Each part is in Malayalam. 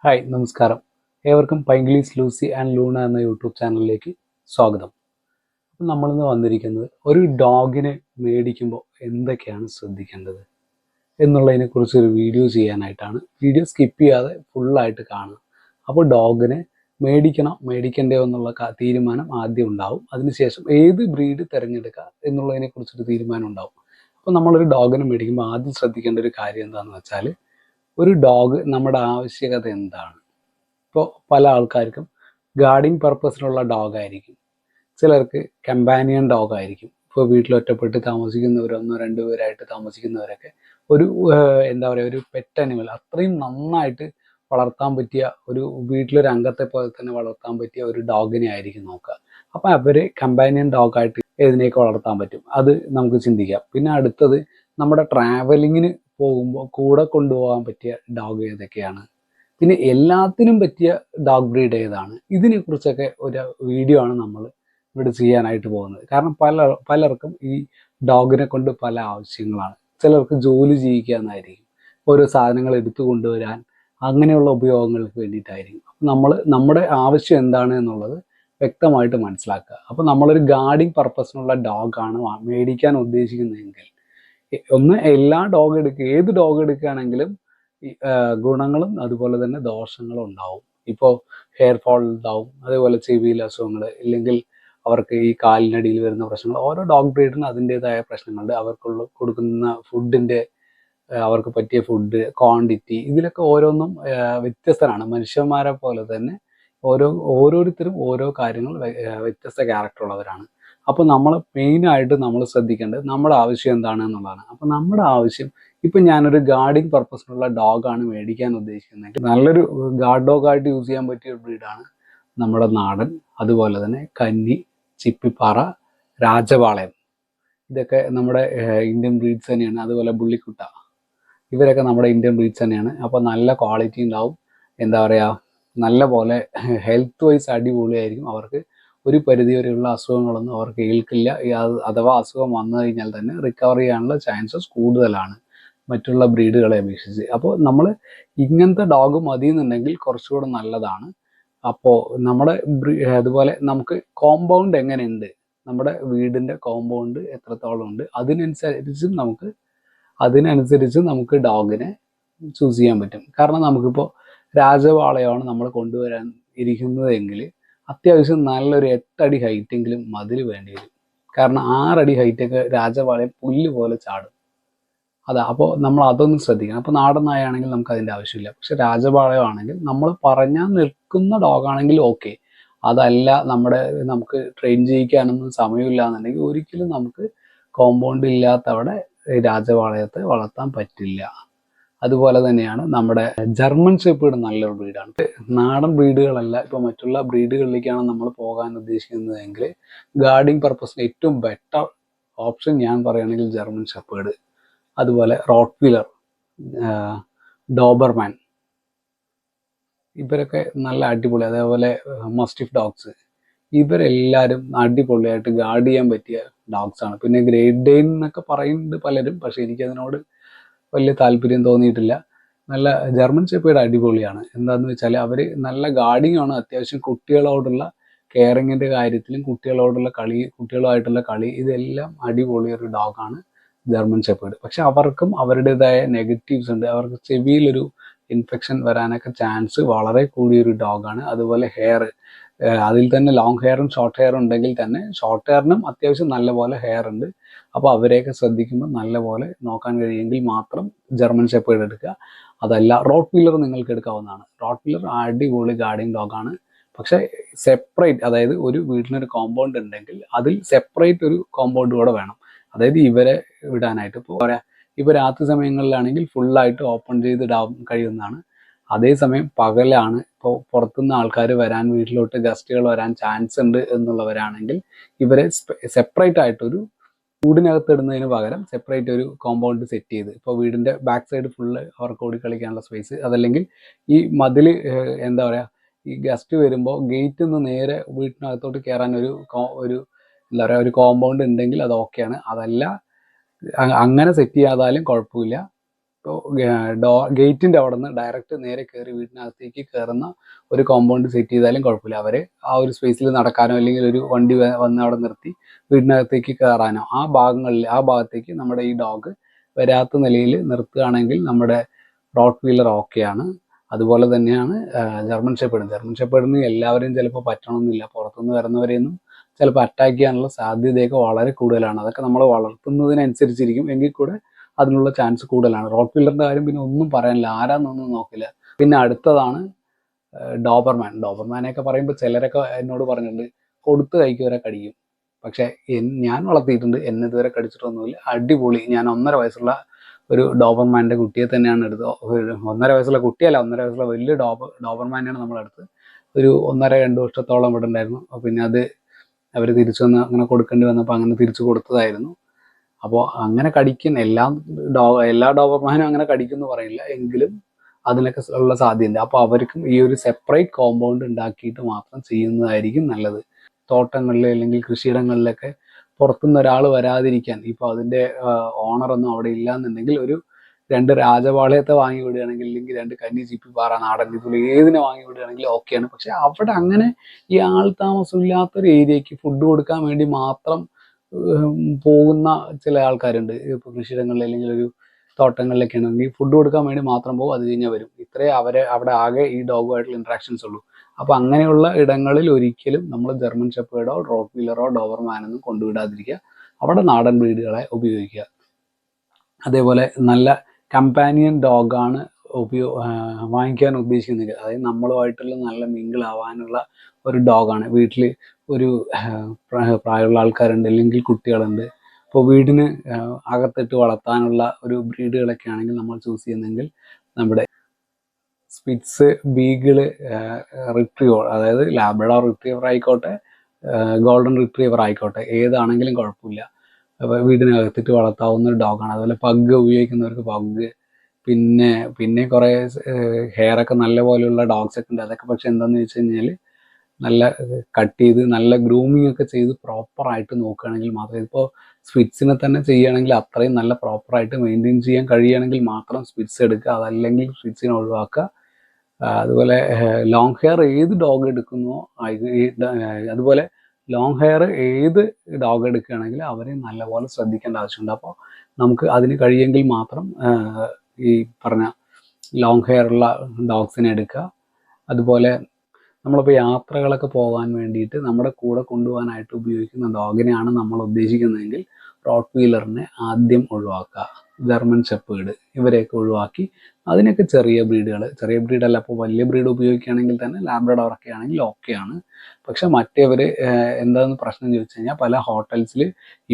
ഹായ് നമസ്കാരം. ഏവർക്കും പൈങ്കിളീസ് ലൂസി ആൻഡ് ലൂണ എന്ന യൂട്യൂബ് ചാനലിലേക്ക് സ്വാഗതം. അപ്പം നമ്മളിന്ന് വന്നിരിക്കുന്നത് ഒരു ഡോഗിനെ മേടിക്കുമ്പോൾ എന്തൊക്കെയാണ് ശ്രദ്ധിക്കേണ്ടത് എന്നുള്ളതിനെക്കുറിച്ച് ഒരു വീഡിയോ ചെയ്യാനായിട്ടാണ്. വീഡിയോ സ്കിപ്പ് ചെയ്യാതെ ഫുള്ളായിട്ട് കാണുക. അപ്പോൾ ഡോഗിനെ മേടിക്കണ്ടയോ എന്നുള്ള തീരുമാനം ആദ്യം ഉണ്ടാവും. അതിനുശേഷം ഏത് ബ്രീഡ് തിരഞ്ഞെടുക്കുക എന്നുള്ളതിനെക്കുറിച്ചൊരു തീരുമാനം ഉണ്ടാവും. അപ്പോൾ നമ്മളൊരു ഡോഗിനെ മേടിക്കുമ്പോൾ ആദ്യം ശ്രദ്ധിക്കേണ്ട ഒരു കാര്യം എന്താണെന്ന് വെച്ചാൽ, ഒരു ഡോഗ് നമ്മുടെ ആവശ്യകത എന്താണ്. ഇപ്പോൾ പല ആൾക്കാർക്കും ഗാർഡിങ് പർപ്പസിനുള്ള ഡോഗായിരിക്കും, ചിലർക്ക് കമ്പാനിയൻ ഡോഗായിരിക്കും. ഇപ്പോൾ വീട്ടിൽ ഒറ്റപ്പെട്ട് താമസിക്കുന്നവർ, ഒന്നോ രണ്ടോ പേരായിട്ട് താമസിക്കുന്നവരൊക്കെ ഒരു എന്താ പറയുക, ഒരു പെറ്റ് അനിമൽ അത്രയും നന്നായിട്ട് വളർത്താൻ പറ്റിയ ഒരു വീട്ടിലൊരു അംഗത്തെ പോലെ തന്നെ വളർത്താൻ പറ്റിയ ഒരു ഡോഗിനെ ആയിരിക്കും നോക്കുക. അപ്പം അവർ കമ്പാനിയൻ ഡോഗായിട്ട് ഏതിനെയൊക്കെ വളർത്താൻ പറ്റും അത് നമുക്ക് ചിന്തിക്കാം. പിന്നെ അടുത്തത്, നമ്മുടെ ട്രാവലിങ്ങിന് പോകുമ്പോൾ കൂടെ കൊണ്ടുപോകാൻ പറ്റിയ ഡോഗ് ഏതൊക്കെയാണ്, പിന്നെ എല്ലാത്തിനും പറ്റിയ ഡോഗ് ബ്രീഡ് ഏതാണ്, ഇതിനെക്കുറിച്ചൊക്കെ ഒരു വീഡിയോ ആണ് നമ്മൾ ഇവിടെ ചെയ്യാനായിട്ട് പോകുന്നത്. കാരണം പലർക്കും ഈ ഡോഗിനെ കൊണ്ട് പല ആവശ്യങ്ങളാണ്. ചിലർക്ക് ജോലി ചെയ്യിക്കുക എന്നായിരിക്കും, ഓരോ സാധനങ്ങൾ എടുത്തു കൊണ്ടുവരാൻ, അങ്ങനെയുള്ള ഉപയോഗങ്ങൾക്ക് വേണ്ടിയിട്ടായിരിക്കും. അപ്പം നമ്മുടെ ആവശ്യം എന്താണ് എന്നുള്ളത് വ്യക്തമായിട്ട് മനസ്സിലാക്കുക. അപ്പോൾ നമ്മളൊരു ഗാർഡിങ് പർപ്പസിനുള്ള ഡോഗാണ് മേടിക്കാൻ ഉദ്ദേശിക്കുന്നതെങ്കിൽ എല്ലാ ഡോഗ് എടുക്കുക, ഏത് ഡോഗ് എടുക്കുകയാണെങ്കിലും ഗുണങ്ങളും അതുപോലെ തന്നെ ദോഷങ്ങളും ഉണ്ടാവും. ഇപ്പോൾ ഹെയർ ഫോൾ ഉണ്ടാവും, അതേപോലെ ചെവിയിൽ അസുഖങ്ങൾ, ഇല്ലെങ്കിൽ അവർക്ക് ഈ കാലിനടിയിൽ വരുന്ന പ്രശ്നങ്ങൾ. ഓരോ ഡോഗ് ബ്രീഡിനും അതിൻ്റെതായ പ്രശ്നങ്ങളുണ്ട്. കൊടുക്കുന്ന ഫുഡിൻ്റെ, അവർക്ക് പറ്റിയ ഫുഡ് ക്വാണ്ടിറ്റി, ഇതിലൊക്കെ ഓരോന്നും വ്യത്യസ്തരാണ്. മനുഷ്യന്മാരെ പോലെ തന്നെ ഓരോരുത്തരും ഓരോ കാര്യങ്ങൾ വ്യത്യസ്ത ക്യാരക്ടർ ഉള്ളവരാണ്. അപ്പോൾ മെയിനായിട്ട് നമ്മൾ ശ്രദ്ധിക്കേണ്ടത് നമ്മുടെ ആവശ്യം എന്താണ് എന്നുള്ളതാണ്. അപ്പോൾ നമ്മുടെ ആവശ്യം, ഇപ്പം ഞാനൊരു ഗാർഡിങ് പർപ്പസിനുള്ള ഡോഗാണ് മേടിക്കാൻ ഉദ്ദേശിക്കുന്നത്, നല്ലൊരു ഗാർഡ് ഡോഗായിട്ട് യൂസ് ചെയ്യാൻ പറ്റിയ ഒരു ബ്രീഡാണ് നമ്മുടെ നാടൻ, അതുപോലെ തന്നെ കന്നി, ചിപ്പിപ്പാറ, രാജപാളയം. ഇതൊക്കെ നമ്മുടെ ഇന്ത്യൻ ബ്രീഡ്സ് തന്നെയാണ്. അതുപോലെ ബുള്ളിക്കുട്ട, ഇവരൊക്കെ നമ്മുടെ ഇന്ത്യൻ ബ്രീഡ്സ് തന്നെയാണ്. അപ്പോൾ നല്ല ക്വാളിറ്റി ഉണ്ടാവും, എന്താ പറയുക, നല്ല പോലെ ഹെൽത്ത് വൈസ് അടിപൊളിയായിരിക്കും. അവർക്ക് ഒരു പരിധി വരെയുള്ള അസുഖങ്ങളൊന്നും അവർക്ക് ഏൽക്കില്ല. അഥവാ അസുഖം വന്നു കഴിഞ്ഞാൽ തന്നെ റിക്കവർ ചെയ്യാനുള്ള ചാൻസസ് കൂടുതലാണ് മറ്റുള്ള ബ്രീഡുകളെ അപേക്ഷിച്ച്. അപ്പോൾ നമ്മൾ ഇങ്ങനത്തെ ഡോഗ് മതി എന്നുണ്ടെങ്കിൽ കുറച്ചുകൂടെ നല്ലതാണ്. അപ്പോൾ അതുപോലെ നമുക്ക് കോമ്പൗണ്ട് എങ്ങനെയുണ്ട്, നമ്മുടെ വീടിൻ്റെ കോമ്പൗണ്ട് എത്രത്തോളം ഉണ്ട്, അതിനനുസരിച്ച് നമുക്ക് ഡോഗിനെ ചൂസ് ചെയ്യാൻ പറ്റും. കാരണം നമുക്കിപ്പോൾ രാജപാളയമാണ് നമ്മൾ കൊണ്ടുവരാൻ ഇരിക്കുന്നതെങ്കിൽ അത്യാവശ്യം നല്ലൊരു 8 അടി ഹൈറ്റെങ്കിലും മതിൽ വേണ്ടി വരും. കാരണം 6 അടി ഹൈറ്റൊക്കെ രാജപാളയം പുല്ല് പോലെ ചാടും. അപ്പോൾ നമ്മൾ അതൊന്നും ശ്രദ്ധിക്കണം. അപ്പോൾ നാടൻ നായാണെങ്കിൽ നമുക്ക് അതിൻ്റെ ആവശ്യമില്ല. പക്ഷെ രാജപാളയം ആണെങ്കിൽ നമ്മൾ പറഞ്ഞാൽ നിൽക്കുന്ന ഡോഗാണെങ്കിൽ ഓക്കെ. അതല്ല, നമുക്ക് ട്രെയിൻ ചെയ്യിക്കാനൊന്നും സമയമില്ല എന്നുണ്ടെങ്കിൽ ഒരിക്കലും നമുക്ക് കോമ്പൗണ്ട് ഇല്ലാത്തവിടെ രാജപാളയത്തെ വളർത്താൻ പറ്റില്ല. അതുപോലെ തന്നെയാണ് നമ്മുടെ ജർമ്മൻ ഷെപ്പേർഡ്, നല്ലൊരു ബ്രീഡാണ്. നാടൻ ബ്രീഡുകളല്ല, ഇപ്പോൾ മറ്റുള്ള ബ്രീഡുകളിലേക്കാണ് നമ്മൾ പോകാൻ ഉദ്ദേശിക്കുന്നതെങ്കിൽ ഗാർഡിങ് പർപ്പസിന് ഏറ്റവും ബെറ്റർ ഓപ്ഷൻ ഞാൻ പറയുകയാണെങ്കിൽ ജർമ്മൻ ഷെപ്പേർഡ്, അതുപോലെ റോട്ട്വീലർ, ഡോബർമാൻ, ഇവരൊക്കെ നല്ല അടിപൊളി. അതേപോലെ മസ്റ്റിഫ് ഡോഗ്സ്, ഇവരെല്ലാവരും അടിപൊളിയായിട്ട് ഗാർഡ് ചെയ്യാൻ പറ്റിയ ഡോഗ്സാണ്. പിന്നെ ഗ്രേറ്റ് ഡെയിൻ എന്നൊക്കെ പറയുന്നുണ്ട് പലരും, പക്ഷേ എനിക്കതിനോട് വലിയ താല്പര്യം തോന്നിയിട്ടില്ല. നല്ല ജർമ്മൻ ഷെപ്പേർഡ് അടിപൊളിയാണ്. എന്താണെന്ന് വെച്ചാൽ അവർ നല്ല ഗാർഡിങ് ആണ്. അത്യാവശ്യം കുട്ടികളോടുള്ള കെയറിങ്ങിൻ്റെ കാര്യത്തിലും കുട്ടികളുമായിട്ടുള്ള കളി, ഇതെല്ലാം അടിപൊളി ഒരു ഡോഗാണ് ജർമ്മൻ ഷെപ്പേർഡ്. പക്ഷെ അവർക്കും അവരുടേതായ നെഗറ്റീവ്സ് ഉണ്ട്. അവർക്ക് ചെവിയിലൊരു ഇൻഫെക്ഷൻ വരാനൊക്കെ ചാൻസ് വളരെ കൂടിയൊരു ഡോഗാണ്. അതുപോലെ അതിൽ തന്നെ ലോങ് ഹെയറും ഷോർട്ട് ഹെയറും ഉണ്ടെങ്കിൽ തന്നെ ഷോർട്ട് ഹെയറിനും അത്യാവശ്യം നല്ലപോലെ ഹെയർ ഉണ്ട്. അപ്പോൾ അവരെയൊക്കെ ശ്രദ്ധിക്കുമ്പോൾ നല്ലപോലെ നോക്കാൻ കഴിയുമെങ്കിൽ മാത്രം ജർമ്മൻ ഷെപ്പേർഡ് എടുക്കുക. അതല്ല, റോട്ട് വീലർ നിങ്ങൾക്ക് എടുക്കാവുന്നതാണ്. റോട്ട് വീലർ അടിപൊളി ഗാർഡിങ് ഡോഗാണ്. പക്ഷേ സെപ്പറേറ്റ്, അതായത് ഒരു വീട്ടിനൊരു കോമ്പൗണ്ട് ഉണ്ടെങ്കിൽ അതിൽ സെപ്പറേറ്റ് ഒരു കോമ്പൗണ്ട് കൂടെ വേണം. അതായത് ഇവരെ വിടാനായിട്ട്. ഇപ്പോൾ രാത്രി സമയങ്ങളിലാണെങ്കിൽ ഫുള്ളായിട്ട് ഓപ്പൺ ചെയ്തിടാൻ കഴിയുന്നതാണ്. അതേസമയം പകലാണ്, ഇപ്പോൾ പുറത്തുനിന്ന് ആൾക്കാർ വീട്ടിലോട്ട് ഗസ്റ്റുകൾ വരാൻ ചാൻസ് ഉണ്ട് എന്നുള്ളവരാണെങ്കിൽ ഇവരെ സെപ്പറേറ്റ് ആയിട്ടൊരു കൂടിനകത്ത് ഇടുന്നതിന് പകരം സെപ്പറേറ്റ് ഒരു കോമ്പൗണ്ട് സെറ്റ് ചെയ്ത്, ഇപ്പോൾ വീടിൻ്റെ ബാക്ക് സൈഡ് ഫുള്ള് അവർക്ക് ഓടി കളിക്കാനുള്ള സ്പേസ്, അതല്ലെങ്കിൽ ഈ മതിൽ, എന്താ പറയുക, ഈ ഗസ്റ്റ് വരുമ്പോൾ ഗേറ്റിൽ നിന്ന് നേരെ വീട്ടിനകത്തോട്ട് കയറാൻ എന്താ പറയുക, ഒരു കോമ്പൗണ്ട് ഉണ്ടെങ്കിൽ അത് ഓക്കെയാണ്. അതല്ല, അങ്ങനെ സെറ്റ് ചെയ്യാതാലും കുഴപ്പമില്ല. ഇപ്പോൾ ഗേറ്റിൻ്റെ അവിടെ നിന്ന് ഡയറക്റ്റ് നേരെ കയറി വീട്ടിനകത്തേക്ക് കയറുന്ന ഒരു കോമ്പൗണ്ട് സെറ്റ് ചെയ്താലും കുഴപ്പമില്ല. അവർ ആ ഒരു സ്പേസിൽ നടക്കാനോ അല്ലെങ്കിൽ ഒരു വണ്ടി വന്ന് അവിടെ നിർത്തി വീടിനകത്തേക്ക് കയറാനോ ആ ഭാഗത്തേക്ക് നമ്മുടെ ഈ ഡോഗ് വരാത്ത നിലയിൽ നിർത്തുകയാണെങ്കിൽ നമ്മുടെ റോട്ട് വീലർ ഓക്കെയാണ്. അതുപോലെ തന്നെയാണ് ജർമ്മൻ ഷെപ്പേർഡിന് എല്ലാവരെയും ചിലപ്പോൾ പറ്റണമെന്നില്ല. പുറത്തുനിന്ന് വരുന്നവരെയൊന്നും ചിലപ്പോൾ അറ്റാക്ക് ചെയ്യാനുള്ള സാധ്യതയൊക്കെ വളരെ കൂടുതലാണ്. അതൊക്കെ നമ്മൾ വളർത്തുന്നതിനനുസരിച്ചിരിക്കും. എങ്കിൽ കൂടെ അതിനുള്ള ചാൻസ് കൂടുതലാണ്. റോട്ട് വീലറിൻ്റെ കാര്യം പിന്നെ ഒന്നും പറയാനില്ല, ആരാന്നൊന്നും നോക്കില്ല. പിന്നെ അടുത്തതാണ് ഡോബർമാനെയൊക്കെ പറയുമ്പോൾ ചിലരൊക്കെ എന്നോട് പറഞ്ഞിട്ടുണ്ട് കൊടുത്ത് കൈക്ക് വരെ കടിക്കും. പക്ഷേ ഞാൻ വളർത്തിയിട്ടുണ്ട്, എന്നെ ഇതുവരെ കടിച്ചിട്ടൊന്നുമില്ല. അടിപൊളി. ഞാൻ 1.5 വയസ്സുള്ള ഒരു ഡോബർമാൻ്റെ കുട്ടിയെ തന്നെയാണ് എടുത്തത്. 1.5 വയസ്സുള്ള കുട്ടിയല്ല, 1.5 വയസ്സുള്ള വലിയ ഡോബർമാനെയാണ് നമ്മളെടുത്ത്. ഒരു 1.5-2 വർഷത്തോളം ഇവിടെ ഉണ്ടായിരുന്നു. പിന്നെ അത് അവർ തിരിച്ചു വന്ന് അങ്ങനെ കൊടുക്കേണ്ടി വന്നപ്പോൾ അങ്ങനെ തിരിച്ചു കൊടുത്തതായിരുന്നു. അപ്പോൾ അങ്ങനെ കടിക്കുന്ന എല്ലാ ഡോബർമാനും അങ്ങനെ കടിക്കുമെന്ന് പറയില്ല, എങ്കിലും അതിനൊക്കെ ഉള്ള സാധ്യതയുണ്ട്. അപ്പോൾ അവർക്കും ഈ ഒരു സെപ്പറേറ്റ് കോമ്പൗണ്ട് ഉണ്ടാക്കിയിട്ട് മാത്രം ചെയ്യുന്നതായിരിക്കും നല്ലത്. തോട്ടങ്ങളിൽ അല്ലെങ്കിൽ കൃഷിയിടങ്ങളിലൊക്കെ പുറത്തുനിന്ന് ഒരാൾ വരാതിരിക്കാൻ, ഇപ്പോൾ അതിൻ്റെ ഓണറൊന്നും അവിടെ ഇല്ല എന്നുണ്ടെങ്കിൽ ഒരു 2 രാജപാളയത്തെ വാങ്ങി വിടുകയാണെങ്കിൽ, അല്ലെങ്കിൽ 2 കന്നി ചിപ്പിപ്പാറ, നാടൻ ഇതിൽ ഏതിനെ വാങ്ങി വിടുകയാണെങ്കിൽ ഓക്കെയാണ്. പക്ഷെ അവിടെ അങ്ങനെ ഈ ആൾ താമസമില്ലാത്തൊരു ഏരിയയ്ക്ക് ഫുഡ് കൊടുക്കാൻ വേണ്ടി മാത്രം പോകുന്ന ചില ആൾക്കാരുണ്ട്. ഇപ്പോൾ കൃഷിയിടങ്ങളിൽ അല്ലെങ്കിൽ ഒരു തോട്ടങ്ങളിലൊക്കെ ആണെങ്കിൽ ഫുഡ് കൊടുക്കാൻ വേണ്ടി മാത്രം പോകും, അത് കഴിഞ്ഞാൽ വരും. ഇത്രേ അവിടെ ആകെ ഈ ഡോഗുമായിട്ടുള്ള ഇൻട്രാക്ഷൻസ് ഉള്ളൂ. അപ്പോൾ അങ്ങനെയുള്ള ഇടങ്ങളിൽ ഒരിക്കലും നമ്മൾ ജർമ്മൻ ഷെപ്പേർഡോ റോട്ട് വീലറോ ഡോബർമാനൊന്നും കൊണ്ടുവിടാതിരിക്കുക. അവിടെ നാടൻ ബ്രീഡുകളെ ഉപയോഗിക്കുക. അതേപോലെ നല്ല കമ്പാനിയൻ ഡോഗാണ് വാങ്ങിക്കാൻ ഉദ്ദേശിക്കുന്നത്. അതായത് നമ്മളുമായിട്ടുള്ള നല്ല മിങ്കിളാവാനുള്ള ഒരു ഡോഗാണ്. വീട്ടിൽ ഒരു പ്രായമുള്ള ആൾക്കാരുണ്ട് അല്ലെങ്കിൽ കുട്ടികളുണ്ട്. അപ്പോൾ വീടിന് അകത്തിട്ട് വളർത്താനുള്ള ഒരു ബ്രീഡുകളൊക്കെ ആണെങ്കിൽ നമ്മൾ ചൂസ് ചെയ്യുന്നെങ്കിൽ നമ്മുടെ സ്പിറ്റ്സ്, ബീഗിള്, റിട്രീവർ, അതായത് ലാബ്രഡോർ റിട്രീവർ ആയിക്കോട്ടെ, ഗോൾഡൻ റിട്രീവർ ആയിക്കോട്ടെ, ഏതാണെങ്കിലും കുഴപ്പമില്ല. അപ്പോൾ വീടിനകത്തിട്ട് വളർത്താവുന്ന ഒരു ഡോഗാണ്. അതുപോലെ പഗ് ഉപയോഗിക്കുന്നവർക്ക് പഗ്, പിന്നെ കുറേ ഹെയറൊക്കെ നല്ല പോലെയുള്ള ഡോഗ്സ് ഒക്കെ ഉണ്ട്. അതൊക്കെ പക്ഷെ എന്താണെന്ന് വെച്ച് കഴിഞ്ഞാൽ നല്ല കട്ട് ചെയ്ത് നല്ല ഗ്രൂമിങ് ഒക്കെ ചെയ്ത് പ്രോപ്പറായിട്ട് നോക്കുകയാണെങ്കിൽ മാത്രമേ, ഇപ്പോൾ സ്പിറ്റ്സിനെ തന്നെ ചെയ്യുകയാണെങ്കിൽ അത്രയും നല്ല പ്രോപ്പറായിട്ട് മെയിൻറ്റെയിൻ ചെയ്യാൻ കഴിയുകയാണെങ്കിൽ മാത്രം സ്പിറ്റ്സ് എടുക്കുക, അതല്ലെങ്കിൽ സ്പിറ്റ്സിനെ ഒഴിവാക്കുക. അതുപോലെ ലോങ് ഹെയർ ഏത് ഡോഗ് എടുക്കുന്നോ അതുപോലെ ലോങ് ഹെയർ ഏത് ഡോഗ് എടുക്കുകയാണെങ്കിൽ അവരെ നല്ലപോലെ ശ്രദ്ധിക്കേണ്ട ആവശ്യമുണ്ട്. അപ്പോൾ നമുക്ക് അതിന് കഴിയുമെങ്കിൽ മാത്രം ഈ പറഞ്ഞ ലോങ് ഹെയർ ഉള്ള ഡോഗ്സിനെ എടുക്കുക. അതുപോലെ നമ്മളിപ്പോൾ യാത്രകളൊക്കെ പോകാൻ വേണ്ടിയിട്ട് നമ്മുടെ കൂടെ കൊണ്ടുപോകാനായിട്ട് ഉപയോഗിക്കുന്ന ഡോഗിനെയാണ് നമ്മൾ ഉദ്ദേശിക്കുന്നതെങ്കിൽ റോട്ട് വീലറിനെ ആദ്യം ഒഴിവാക്കുക. ജർമ്മൻ ഷെപ്പേർഡ് ഇവരെയൊക്കെ ഒഴിവാക്കി അതിനൊക്കെ ചെറിയ ബ്രീഡല്ല, അപ്പോൾ വലിയ ബ്രീഡ് ഉപയോഗിക്കുകയാണെങ്കിൽ തന്നെ ലാബ്രഡോറൊക്കെ ആണെങ്കിൽ ഓക്കെയാണ്. പക്ഷെ മറ്റേവർ എന്താണെന്ന് പ്രശ്നം ചോദിച്ചു കഴിഞ്ഞാൽ, പല ഹോട്ടൽസിൽ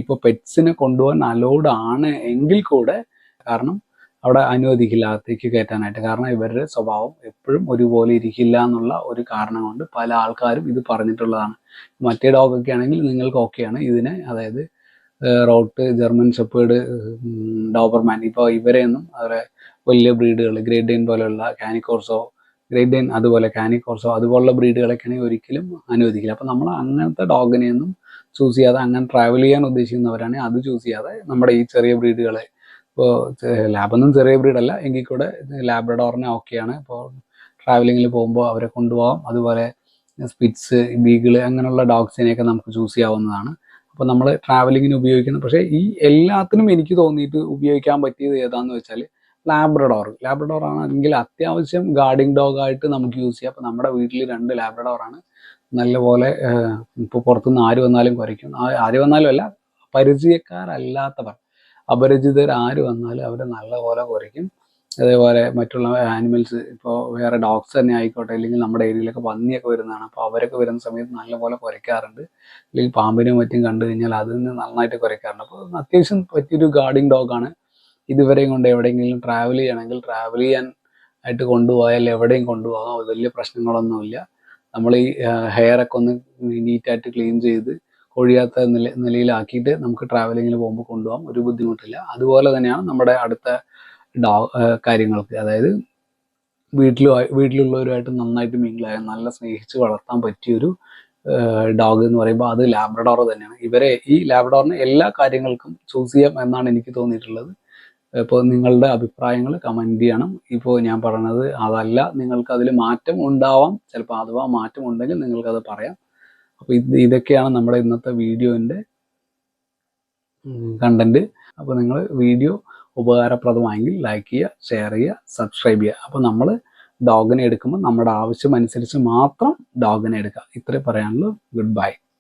ഇപ്പോൾ പെറ്റ്സിനെ കൊണ്ടുപോകാൻ അലൗഡ് ആണ് എങ്കിൽ കൂടെ, കാരണം അവിടെ അനുവദിക്കില്ല അകത്തേക്ക് കയറ്റാനായിട്ട്. കാരണം ഇവരുടെ സ്വഭാവം എപ്പോഴും ഒരുപോലെ ഇരിക്കില്ല എന്നുള്ള ഒരു കാരണം കൊണ്ട് പല ആൾക്കാരും ഇത് പറഞ്ഞിട്ടുള്ളതാണ്. മറ്റേ ഡോഗൊക്കെ ആണെങ്കിൽ നിങ്ങൾക്ക് ഓക്കെയാണ്. ഇതിനെ, അതായത് റോട്ട്, ജർമ്മൻ ഷെപ്പേർഡ്, ഡോബർമാൻ, ഇപ്പോൾ ഇവരെയൊന്നും അവരെ വലിയ ബ്രീഡുകൾ ഗ്രേറ്റ് ഡെയിൻ പോലെയുള്ള കാനിക്കോർസോ അതുപോലുള്ള ബ്രീഡുകളൊക്കെയാണെങ്കിൽ ഒരിക്കലും അനുവദിക്കില്ല. അപ്പോൾ നമ്മൾ അങ്ങനത്തെ ഡോഗിനെയൊന്നും ചൂസ് ചെയ്യാതെ, അങ്ങനെ ട്രാവൽ ചെയ്യാൻ ഉദ്ദേശിക്കുന്നവരാണെങ്കിൽ അത് ചൂസ് ചെയ്യാതെ നമ്മുടെ ഈ ചെറിയ ബ്രീഡുകളെ, ഇപ്പോൾ ലാബൊന്നും ചെറിയ ബ്രീഡല്ല എങ്കിൽ കൂടെ ലാബ്രഡോറിനെ ഓക്കെയാണ്. ഇപ്പോൾ ട്രാവലിങ്ങിൽ പോകുമ്പോൾ അവരെ കൊണ്ടുപോകാം. അതുപോലെ സ്പിറ്റ്സ്, ബീഗിള് അങ്ങനെയുള്ള ഡോഗ്സിനെയൊക്കെ നമുക്ക് ചൂസ് ചെയ്യാവുന്നതാണ്. അപ്പോൾ നമ്മൾ ട്രാവലിങ്ങിന് ഉപയോഗിക്കുന്ന, പക്ഷേ ഈ എല്ലാത്തിനും എനിക്ക് തോന്നിയിട്ട് ഉപയോഗിക്കാൻ പറ്റിയത് ഏതാണെന്ന് വെച്ചാൽ ലാബ്രഡോർ ആണെങ്കിൽ അത്യാവശ്യം ഗാർഡിങ് ഡോഗായിട്ട് നമുക്ക് യൂസ് ചെയ്യാം. അപ്പോൾ നമ്മുടെ വീട്ടിൽ 2 ലാബ്രഡോറാണ്. നല്ലപോലെ ഇപ്പോൾ പുറത്തുനിന്ന് ആര് വന്നാലും കുരയ്ക്കും. ആര് വന്നാലും അല്ല, പരിചയക്കാരല്ലാത്തവർ, അപരിചിതർ ആര് വന്നാലും അവരെ നല്ലപോലെ കുരയ്ക്കും. അതേപോലെ മറ്റുള്ള ആനിമൽസ്, ഇപ്പോൾ വേറെ ഡോഗ്സ് തന്നെ ആയിക്കോട്ടെ, അല്ലെങ്കിൽ നമ്മുടെ ഏരിയയിലൊക്കെ പന്നിയൊക്കെ വരുന്നതാണ്. അപ്പോൾ അവരൊക്കെ വരുന്ന സമയത്ത് നല്ലപോലെ കുരയ്ക്കാറുണ്ട്. അല്ലെങ്കിൽ പാമ്പിനും മറ്റും കണ്ടു കഴിഞ്ഞാൽ അതിന് നന്നായിട്ട് കുരയ്ക്കാറുണ്ട്. അപ്പോൾ അത്യാവശ്യം പറ്റിയൊരു ഗാർഡിങ് ഡോഗാണ്. ഇതുവരെയും കൊണ്ട് എവിടെയെങ്കിലും ട്രാവൽ ചെയ്യണമെങ്കിൽ ട്രാവൽ ചെയ്യാൻ ആയിട്ട് കൊണ്ടുപോയാൽ എവിടെയും കൊണ്ടുപോകാം, വലിയ പ്രശ്നങ്ങളൊന്നുമില്ല. നമ്മൾ ഈ ഹെയറൊക്കെ ഒന്ന് നീറ്റായിട്ട് ക്ലീൻ ചെയ്ത് കൊഴിയാത്ത നിലയിലാക്കിയിട്ട് നമുക്ക് ട്രാവലിങ്ങിന് പോകുമ്പോൾ കൊണ്ടുപോകാം, ഒരു ബുദ്ധിമുട്ടില്ല. അതുപോലെ തന്നെയാണ് നമ്മുടെ അടുത്ത കാര്യങ്ങൾക്ക്, അതായത് വീട്ടിലുള്ളവരുമായിട്ട് നന്നായിട്ട് മിങ്കിളായ, നല്ല സ്നേഹിച്ച് വളർത്താൻ പറ്റിയൊരു ഡോഗ് എന്ന് പറയുമ്പോൾ അത് ലാബ്രഡോർ തന്നെയാണ്. ഈ ലാബ്രഡോറിന് എല്ലാ കാര്യങ്ങൾക്കും ചൂസ് ചെയ്യാം എന്നാണ് എനിക്ക് തോന്നിയിട്ടുള്ളത്. ഇപ്പോൾ നിങ്ങളുടെ അഭിപ്രായങ്ങൾ കമൻറ്റ് ചെയ്യണം. ഇപ്പോൾ ഞാൻ പറയണത് അതല്ല, നിങ്ങൾക്ക് അതിൽ മാറ്റം ഉണ്ടാവാം, ചിലപ്പോൾ അഥവാ മാറ്റം ഉണ്ടെങ്കിൽ നിങ്ങൾക്കത് പറയാം. അപ്പോൾ ഇതൊക്കെയാണ് നമ്മുടെ ഇന്നത്തെ വീഡിയോൻ്റെ കണ്ടൻറ്റ്. അപ്പോൾ നിങ്ങൾ വീഡിയോ ഉപകാരപ്രദമായെങ്കിൽ ലൈക്ക് ചെയ്യുക, ഷെയർ ചെയ്യുക, സബ്സ്ക്രൈബ് ചെയ്യുക. അപ്പോൾ നമ്മൾ ഡോഗിനെ എടുക്കുമ്പോൾ നമ്മുടെ ആവശ്യം അനുസരിച്ച് മാത്രം ഡോഗിനെ എടുക്കുക. ഇത്രേ പറയാനുള്ളൂ. Good bye.